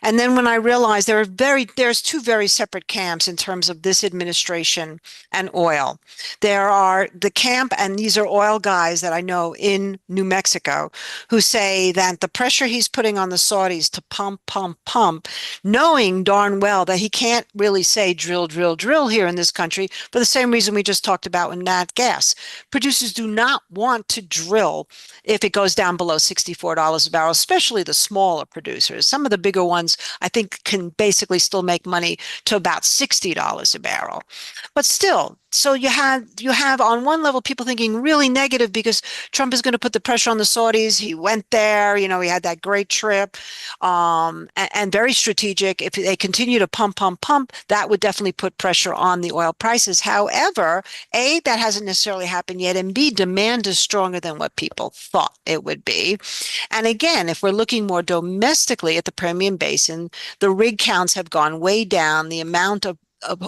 S2: And then when I realize there's two very separate camps in terms of this administration and oil. There are the camp, and these are oil guys that I know in New Mexico who say that the pressure he's putting on the Saudis to pump, pump, pump, knowing darn well that he can't really say drill, drill, drill here in this country for the same reason we just talked about with nat gas. Producers do not want to drill if it goes down below $64 a barrel, especially the smaller producers. Some of the bigger ones, I think, can basically still make money to about $60 a barrel. But still, so you have on one level people thinking really negative because Trump is going to put the pressure on the Saudis. He went there, he had that great trip, and very strategic. If they continue to pump, pump, pump, that would definitely put pressure on the oil prices. However, A, that hasn't necessarily happened yet, and B, demand is stronger than what people thought it would be. And again, if we're looking more domestically at the Permian Basin, the rig counts have gone way down. The amount of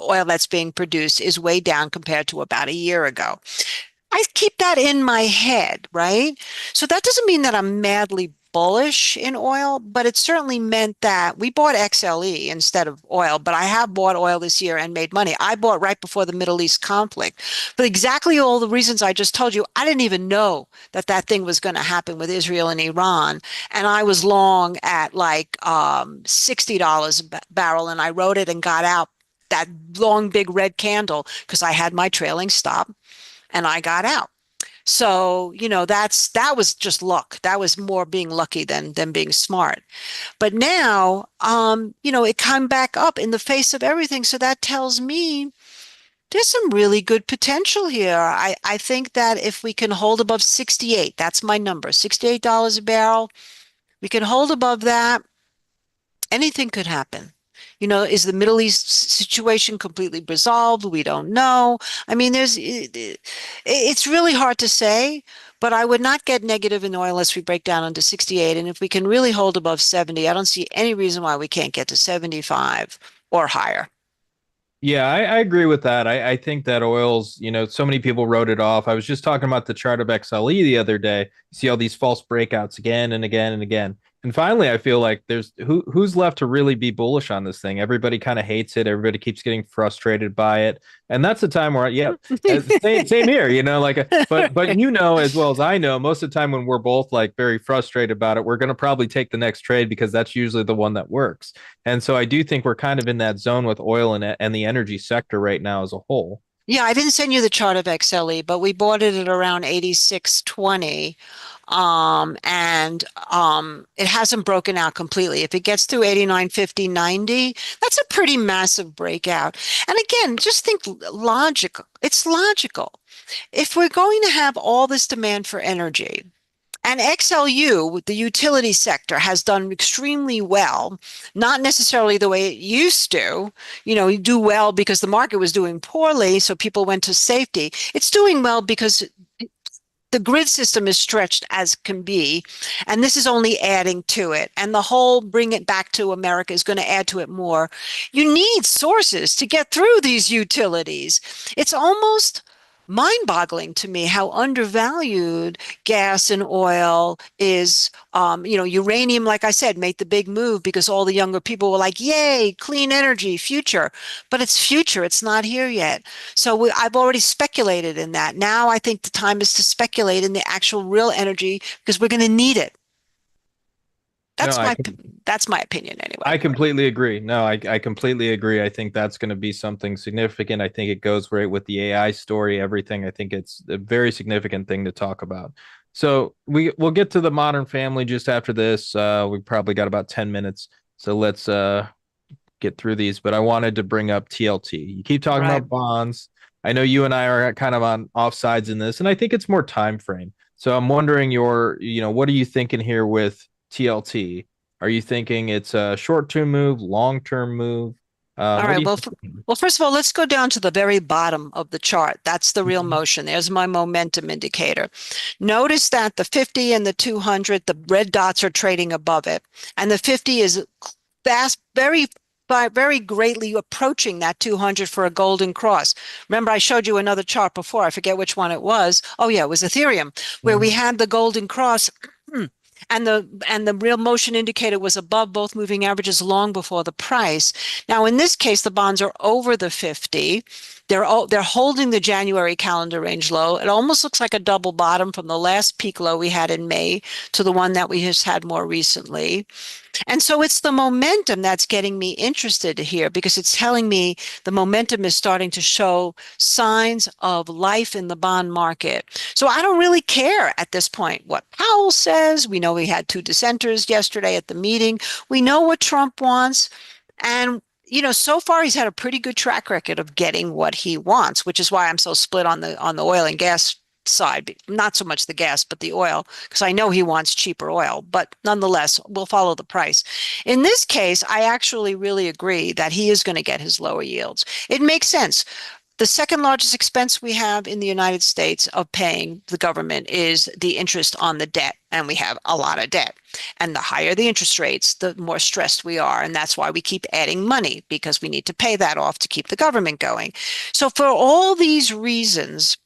S2: oil that's being produced is way down compared to about a year ago. I keep that in my head, right? So that doesn't mean that I'm madly bullish in oil, but it certainly meant that we bought XLE instead of oil, but I have bought oil this year and made money. I bought right before the Middle East conflict. For exactly all the reasons I just told you, I didn't even know that that thing was going to happen with Israel and Iran. And I was long at like $60 a barrel, and I wrote it and got out that long, big red candle because I had my trailing stop and I got out. So, that was just luck. That was more being lucky than being smart. But now, it come back up in the face of everything. So that tells me there's some really good potential here. I think that if we can hold above 68, that's my number, $68 a barrel. We can hold above that. Anything could happen. Is the Middle East situation completely resolved? We don't know. I mean, it's really hard to say, but I would not get negative in oil unless we break down under 68. And if we can really hold above 70, I don't see any reason why we can't get to 75 or higher.
S1: Yeah, I agree with that. I think that oil's, so many people wrote it off. I was just talking about the chart of XLE the other day. You see all these false breakouts again and again and again. And finally, I feel like there's who's left to really be bullish on this thing. Everybody kind of hates it. Everybody keeps getting frustrated by it. And that's the time where, yeah, same here, but as well as I know, most of the time when we're both like very frustrated about it, we're going to probably take the next trade because that's usually the one that works. And so I do think we're kind of in that zone with oil and the energy sector right now as a whole.
S2: Yeah, I didn't send you the chart of XLE, but we bought it at around 86.20. And it hasn't broken out completely. If it gets through 89.50, 90, that's a pretty massive breakout. And again, just think logical. It's logical. If we're going to have all this demand for energy, and XLU, the utility sector, has done extremely well, not necessarily the way it used to. You do well because the market was doing poorly, so people went to safety. It's doing well because the grid system is stretched as can be, and this is only adding to it. And the whole bring it back to America is going to add to it more. You need sources to get through these utilities. It's almost mind-boggling to me how undervalued gas and oil is. Uranium, like I said, made the big move because all the younger people were like, yay, clean energy, future. But it's future, it's not here yet. So I've already speculated in that. Now I think the time is to speculate in the actual real energy because we're going to need it.
S1: No,
S2: That's my that's my opinion
S1: I
S2: anyway.
S1: completely agree. No, I completely agree. I think that's going to be something significant. I think it goes right with the AI story, everything. I think it's a very significant thing to talk about. So we'll get to the Modern Family just after this. We probably got about 10 minutes. So let's get through these, but I wanted to bring up TLT. You keep talking
S2: Right.
S1: about bonds. I know you and I are kind of on off sides in this, and I think it's more time frame. So I'm wondering what are you thinking here with TLT? Are you thinking it's a short-term move, long-term move?
S2: All
S1: What
S2: right.
S1: do you
S2: Well,
S1: think?
S2: well, first of all, let's go down to the very bottom of the chart. That's the real
S1: Mhm.
S2: motion. There's my momentum indicator. Notice that the 50 and the 200, the red dots are trading above it, and the 50 is fast, very greatly approaching that 200 for a golden cross. Remember, I showed you another chart before. I forget which one it was. Oh yeah, it was Ethereum, where we
S1: Mhm.
S2: had the golden cross. And the real motion indicator was above both moving averages long before the price. Now, in this case, the bonds are over the 50. They're holding the January calendar range low. It almost looks like a double bottom from the last peak low we had in May to the one that we just had more recently. And so it's the momentum that's getting me interested here because it's telling me the momentum is starting to show signs of life in the bond market. So I don't really care at this point what Powell says. We know we had two dissenters yesterday at the meeting. We know what Trump wants. And so far he's had a pretty good track record of getting what he wants, which is why I'm so split on the oil and gas side, not so much the gas, but the oil, because I know he wants cheaper oil, but nonetheless, we'll follow the price. In this case, I actually really agree that he is going to get his lower yields. It makes sense. The second largest expense we have in the United States of paying the government is the interest on the debt, and we have a lot of debt. And the higher the interest rates, the more stressed we are. And that's why we keep adding money because we need to pay that off to keep the government going. So, for all these reasons,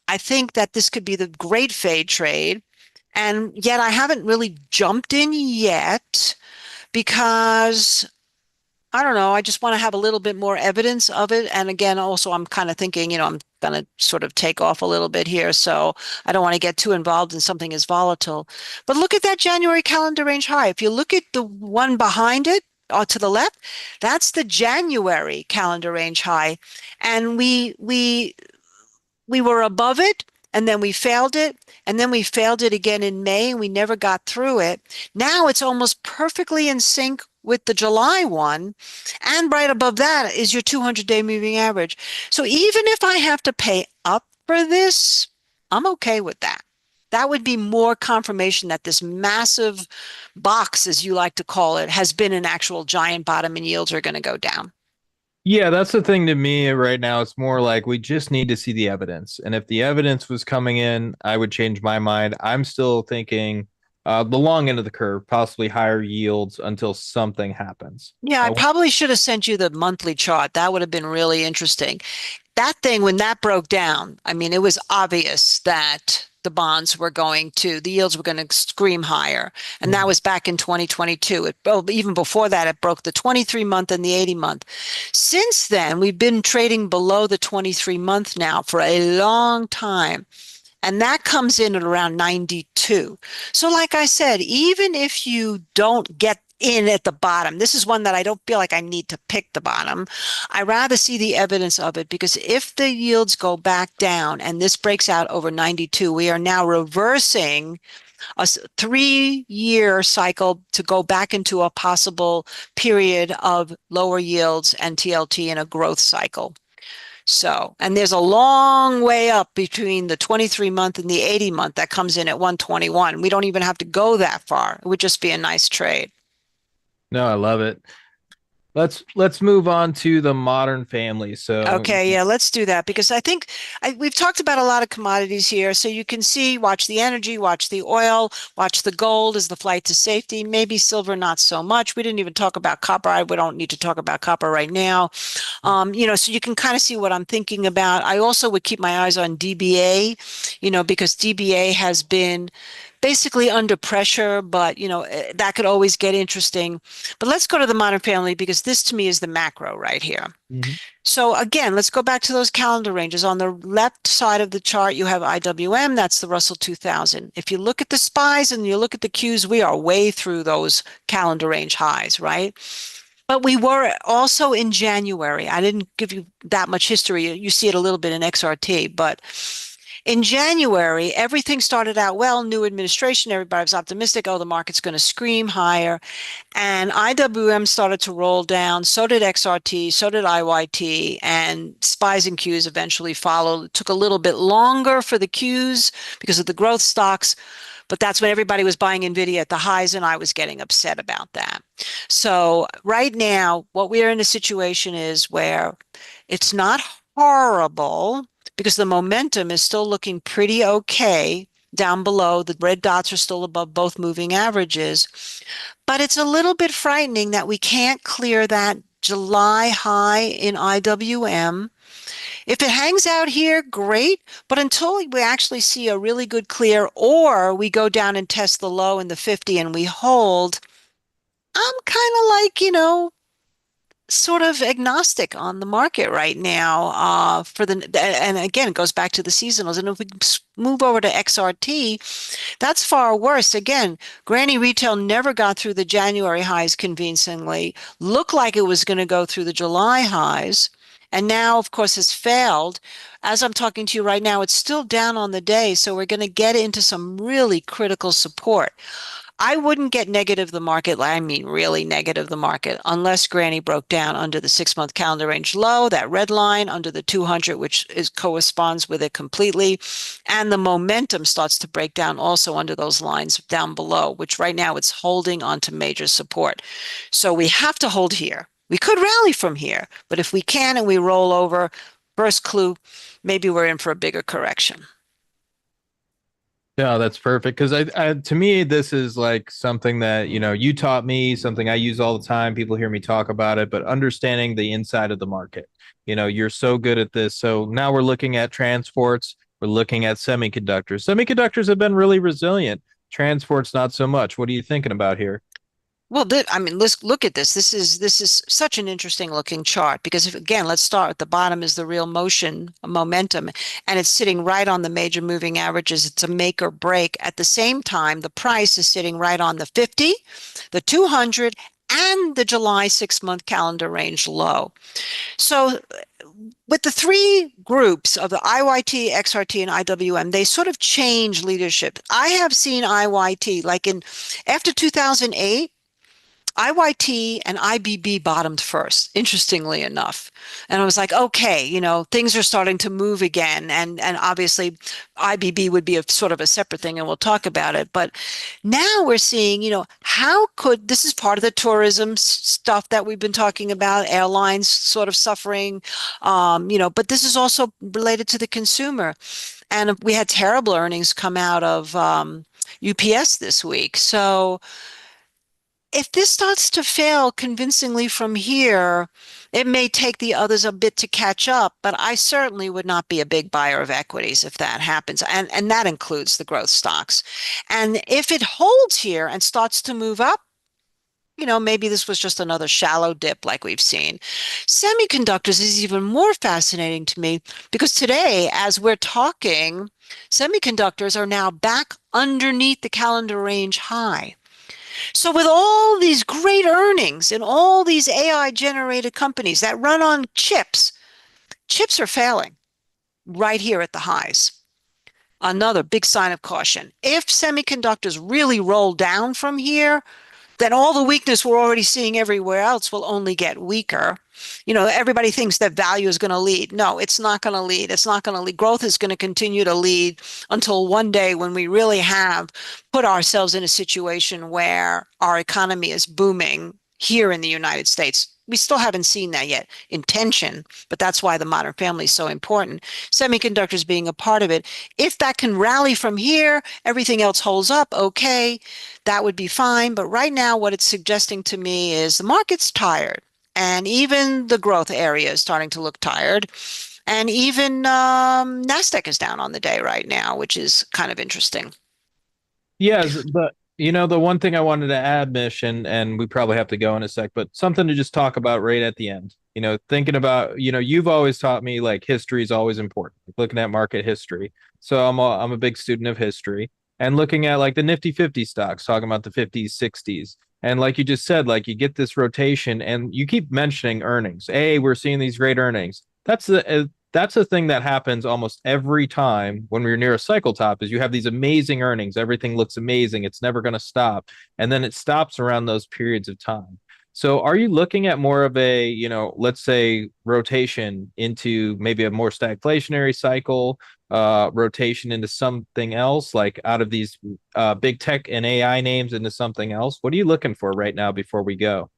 S2: I think that this could be the great fade trade. And yet I haven't really jumped in yet because I don't know. I just want to have a little bit more evidence of it. And again, also, I'm kind of thinking, I'm going to sort of take off a little bit here. So I don't want to get too involved in something as volatile. But look at that January calendar range high. If you look at the one behind it, to the left, that's the January calendar range high. And we were above it and then we failed it and then we failed it again in May and we never got through it. Now it's almost perfectly in sync with the July one, and right above that is your 200-day moving average. So even if I have to pay up for this, I'm okay with that. that would be more confirmation that this massive box, as you like to call it, has been an actual giant bottom and yields are going to go down.
S1: Yeah, that's the thing to me right now. It's more like we just need to see the evidence. And if the evidence was coming in, I would change my mind. I'm still thinking the long end of the curve, possibly higher yields until something happens.
S2: Yeah, I
S1: Uh,
S2: probably should have sent you the monthly chart. That would have been really interesting. That thing, when that broke down, I mean, it was obvious that the bonds were going to, the yields were going to scream higher. And that
S1: mhm.
S2: was back in 2022. Even before that, it broke the 23-month and the 80-month. Since then, we've been trading below the 23-month now for a long time. And that comes in at around 92. So, like I said, even if you don't get in at the bottom, this is one that I don't feel like I need to pick the bottom. I rather see the evidence of it because if the yields go back down and this breaks out over 92, we are now reversing a 3-year cycle to go back into a possible period of lower yields and TLT in a growth cycle. So, and there's a long way up between the 23-month and the 80-month that comes in at 121. We don't even have to go that far. It would just be a nice trade.
S1: No, I love it. Let's move on to the modern family. So
S2: Okay, yeah, let's do that because I think we've talked about a lot of commodities here. So you can see, watch the energy, watch the oil, watch the gold as the flight to safety, maybe silver, not so much. We didn't even talk about copper. We don't need to talk about copper right now. So you can kind of see what I'm thinking about. I also would keep my eyes on DBA, because DBA has been basically under pressure, but that could always get interesting. But let's go to the modern family because this to me is the macro right here.
S1: mhm.
S2: So again, let's go back to those calendar ranges. On the left side of the chart, you have IWM, that's the Russell 2000. If you look at the SPYs and you look at the Qs, we are way through those calendar range highs, right? But we were also in January. I didn't give you that much history. You see it a little bit in XRT, but in January, everything started out well, new administration, everybody was optimistic. Oh, the market's going to scream higher. And IWM started to roll down. So did XRT, so did IYT, and SPYs and Qs eventually followed. It took a little bit longer for the Qs because of the growth stocks, but that's when everybody was buying NVIDIA at the highs, and I was getting upset about that. So right now, what we are in a situation is where it's not horrible because the momentum is still looking pretty okay down below. The red dots are still above both moving averages, but it's a little bit frightening that we can't clear that July high in IWM. If it hangs out here, great. But until we actually see a really good clear or we go down and test the low in the 50 and we hold, I'm kind of like, sort of agnostic on the market right now and again, it goes back to the seasonals. And if we move over to XRT, that's far worse. Again, Granny Retail never got through the January highs convincingly, looked like it was going to go through the July highs, and now, of course, has failed. As I'm talking to you right now, it's still down on the day, so we're going to get into some really critical support. I wouldn't get negative the market, I mean really negative the market, unless Granny broke down under the 6-month calendar range low, that red line under the 200, which corresponds with it completely. And the momentum starts to break down also under those lines down below, which right now it's holding onto major support. So we have to hold here. We could rally from here, but if we can and we roll over, first clue, maybe we're in for a bigger correction.
S1: Yeah, that's perfect. Because to me, this is like something that, you taught me, something I use all the time. People hear me talk about it, but understanding the inside of the market, you're so good at this. So now we're looking at transports. We're looking at semiconductors. Semiconductors have been really resilient. Transports, not so much. What are you thinking about here?
S2: Well, I mean, let's look at this. This is such an interesting looking chart because if, again, let's start at the bottom is the real momentum, and it's sitting right on the major moving averages. It's a make or break. At the same time, the price is sitting right on the 50, the 200, and the July 6-month calendar range low. So with the three groups of the IYT, XRT, and IWM, they sort of change leadership. I have seen IYT like after 2008. IYT and IBB bottomed first, interestingly enough. And I was like, okay, things are starting to move again. And obviously IBB would be a sort of a separate thing, and we'll talk about it. But now we're seeing, how could this is part of the tourism stuff that we've been talking about, airlines sort of suffering, but this is also related to the consumer. And we had terrible earnings come out of UPS this week. So if this starts to fail convincingly from here, it may take the others a bit to catch up, but I certainly would not be a big buyer of equities if that happens. And that includes the growth stocks. And if it holds here and starts to move up, maybe this was just another shallow dip like we've seen. Semiconductors is even more fascinating to me because today, as we're talking, semiconductors are now back underneath the calendar range high. So with all these great earnings and all these AI generated companies that run on chips, chips are failing right here at the highs. Another big sign of caution. If semiconductors really roll down from here, then all the weakness we're already seeing everywhere else will only get weaker. Everybody thinks that value is going to lead. No, it's not going to lead. It's not going to lead. Growth is going to continue to lead until one day when we really have put ourselves in a situation where our economy is booming here in the United States. We still haven't seen that yet in tension, but that's why the modern family is so important. Semiconductors being a part of it. If that can rally from here, everything else holds up, okay, that would be fine. But right now, what it's suggesting to me is the market's tired. And even the growth area is starting to look tired. And even NASDAQ is down on the day right now, which is kind of interesting.
S1: Yes, but the one thing I wanted to add, Mish, and we probably have to go in a sec, but something to just talk about right at the end. Thinking about, you've always taught me like history is always important, like looking at market history. So I'm a big student of history and looking at like the Nifty 50 stocks, talking about the 50s, 60s. And like you just said, like you get this rotation and you keep mentioning earnings. Hey, we're seeing these great earnings. That's a thing that happens almost every time when we're near a cycle top is you have these amazing earnings. Everything looks amazing. It's never going to stop. And then it stops around those periods of time. So are you looking at more of a, let's say rotation into maybe a more stagflationary cycle, rotation into something else, like out of these big tech and AI names into something else? What are you looking for right now before we go?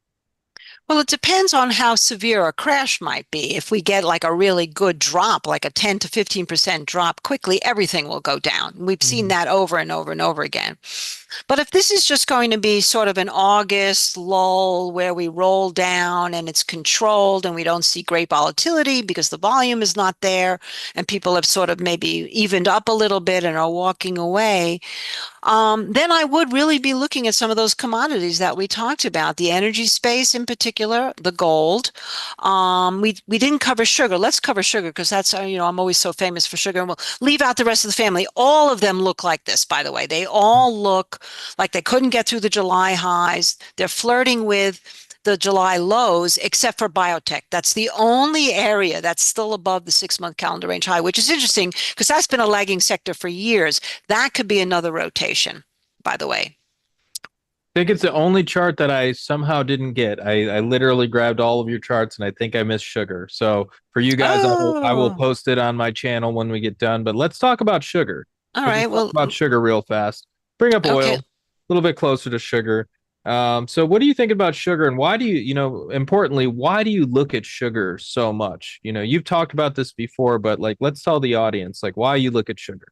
S2: Well, it depends on how severe a crash might be. If we get like a really good drop, like a 10 to 15% drop quickly, everything will go down. We've seen
S1: Mhm.
S2: that over and over and over again. But if this is just going to be sort of an August lull where we roll down and it's controlled and we don't see great volatility because the volume is not there and people have sort of maybe evened up a little bit and are walking away, then I would really be looking at some of those commodities that we talked about, the energy space in particular, the gold. We didn't cover sugar. Let's cover sugar because that's, I'm always so famous for sugar, and we'll leave out the rest of the family. All of them look like this, by the way. They all look like they couldn't get through the July highs. They're flirting with the July lows, except for biotech. That's the only area that's still above the 6-month calendar range high, which is interesting because that's been a lagging sector for years. That could be another rotation, by the way.
S1: Think it's the only chart that I somehow didn't get. I literally grabbed all of your charts and I think I missed sugar. So for you guys, I will
S2: Oh,
S1: post it on my channel when we get done. But let's talk about sugar.
S2: all
S1: Let's
S2: right.
S1: just talk
S2: Well,
S1: about sugar real fast. Bring up
S2: okay.
S1: oil, a little bit closer to sugar. So what do you think about sugar and why do you, importantly, why do you look at sugar so much? You've talked about this before, but like let's tell the audience like why you look at sugar.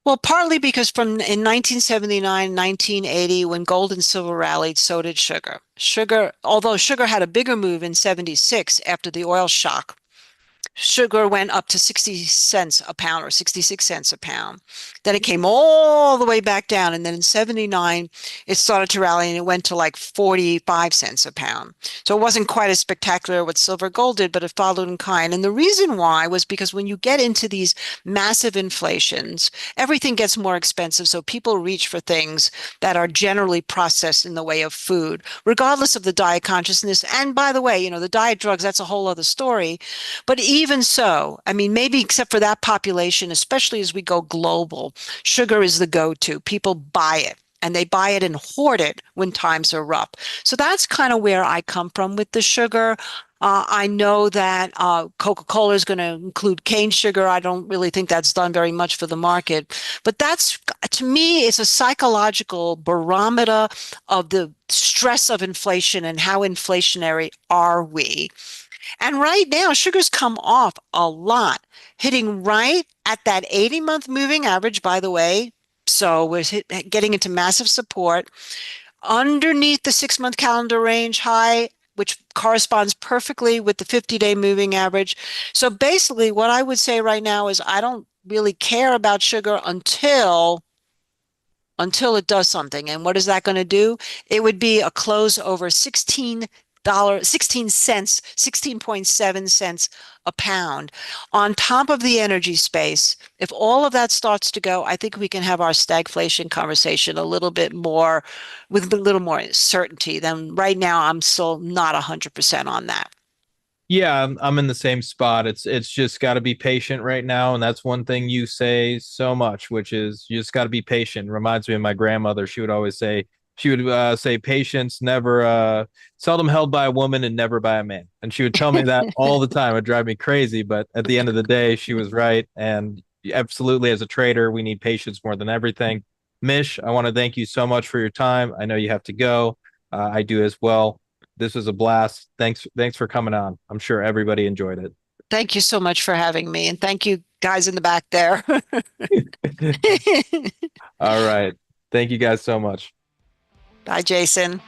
S2: Well, partly because from in 1979, 1980, when gold and silver rallied, so did sugar. Although sugar had a bigger move in 76 after the oil shock, sugar went up to 60 cents a pound or 66 cents a pound. Then it came all the way back down. And then in 79, it started to rally and it went to like 45 cents a pound. So it wasn't quite as spectacular what silver gold did, but it followed in kind. And the reason why was because when you get into these massive inflations, everything gets more expensive. So people reach for things that are generally processed in the way of food, regardless of the diet consciousness. And by the way, the diet drugs, that's a whole other story. But even so, I mean, maybe except for that population, especially as we go global, sugar is the go-to. People buy it. and they buy it and hoard it when times are rough. So that's kind of where I come from with the sugar. I know that Coca-Cola is going to include cane sugar. I don't really think that's done very much for the market, but that's, to me, it's a psychological barometer of the stress of inflation and how inflationary are we. And right now, sugar's come off a lot, hitting right at that 80-month moving average, by the way. So we're getting into massive support underneath the 6-month calendar range high, which corresponds perfectly with the 50-day moving average. So basically, what I would say right now is I don't really care about sugar until it does something. And what is that going to do? It would be a close over $16, 16 cents, 16.7 cents a pound. On top of the energy space, if all of that starts to go, I think we can have our stagflation conversation a little bit more with a little more certainty than right now. I'm still not 100% on that.
S1: Yeah, I'm in the same spot. It's just got to be patient right now, and that's one thing you say so much, which is you just got to be patient. Reminds me of my grandmother. She would always say say patience never seldom held by a woman and never by a man. And she would tell me that all the time. It would drive me crazy, but at the end of the day, she was right. And absolutely, as a trader, we need patience more than everything. Mish, I want to thank you so much for your time. I know you have to go. I do as well. This was a blast. Thanks for coming on. I'm sure everybody enjoyed it.
S2: Thank you so much for having me. And thank you guys in the back there.
S1: All right. Thank you guys so much.
S2: Bye, Jason.